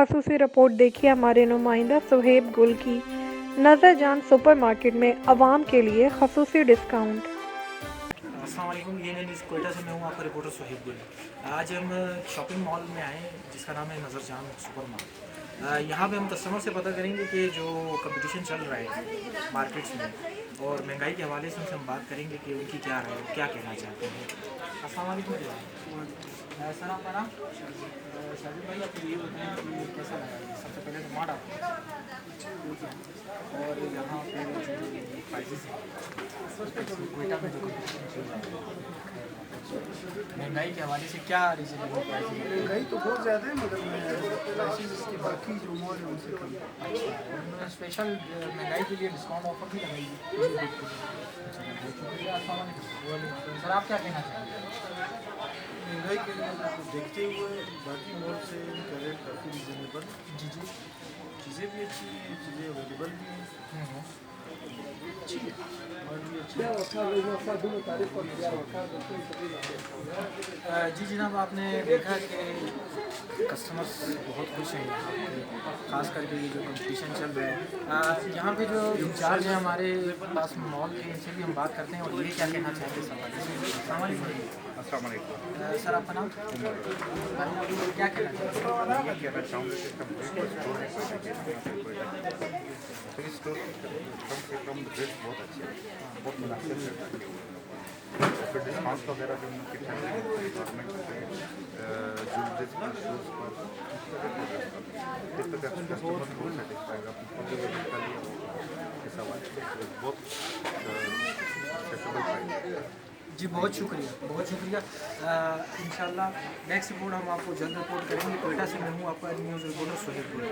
खसूसी रिपोर्ट देखिए हमारे नुमाइंदा सुहेब गुल की। नज़र जान सुपरमार्केट में अवाम के लिए खसूसी डिस्काउंट। अस्सलाम वालेकुम, ये है न्यूज़ कोयटा से। मैं हूँ आपका रिपोर्टर सुहेब गुल। आज हम शॉपिंग मॉल में आए हैं जिसका नाम है नज़र जान सुपर मार्ट। यहाँ पे हम कस्टमर से पता करेंगे कि जो कंपटीशन चल रहा है मार्केट्स में और महंगाई के हवाले से उनसे हम बात करेंगे कि उनकी क्या राय है, क्या कहना चाहते हैं। अस्सलाम वालेकुम सर, आपका नाम? शाजिद भाई, आप ये बताएं कि कैसा लगा सबसे पहले तो मार्ट आपको और यहाँ पे जो प्राइजेस हैं कोयटा में जो competition चल रहा है महंगाई के हवाले से क्या रीजनेबल प्राइस है? महंगाई तो बहुत ज़्यादा है मगर प्राइसेस इसके बाकी जो मॉल है उनसे कम है। अच्छा, स्पेशल महंगाई के लिए डिस्काउंट ऑफर भी लगाएगी। बहुत शुक्रिया। सर, आप क्या कहना चाहेंगे? महंगाई के लिए तो देखते हुए बाकी मॉल से इनका रेट काफ़ी रीजनेबल। जी जी। चीज़ें भी अच्छी हैं, चीज़ें अवेलेबल भी हैं, अच्छी है, माल भी अच्छी है। जी जनाब, आपने देखा कि कस्टमर्स बहुत खुश हैं यहाँ पे, ख़ास करके ये जो कंपटीशन चल रहा है। यहाँ पे जो इंचार्ज हैं हमारे पास मॉल के, इनसे भी हम बात करते हैं और ये क्या कहना चाहते हैं सवाल। अस्सलाम वालेकुम। सर, आपका नाम? क्या कहना चाहते हैं? ये कहना चाहूँगा कि कंप्लीट स्टोर है कोयटा के। तो इस स्टोर की कम से कम रेट बहुत अच्छे हैं, बहुत मुनासिब रेट है। फिर डिस्काउंट वगैरह जो उनकी गवर्नमेंट के ज्वेलरीज पर, शूज़ पर, इस तरह से कस्टमर को सेटिस्फाई अपनी इस हवाले से बहुत एक्सेसिबल प्राइस। जी बहुत शुक्रिया। इंशाल्लाह नेक्स्ट रिपोर्ट हम आपको जल्द रिपोर्ट करेंगे। कोयटा से मैं हूँ आपका न्यूज़ रिपोर्टर सुहेब गुल।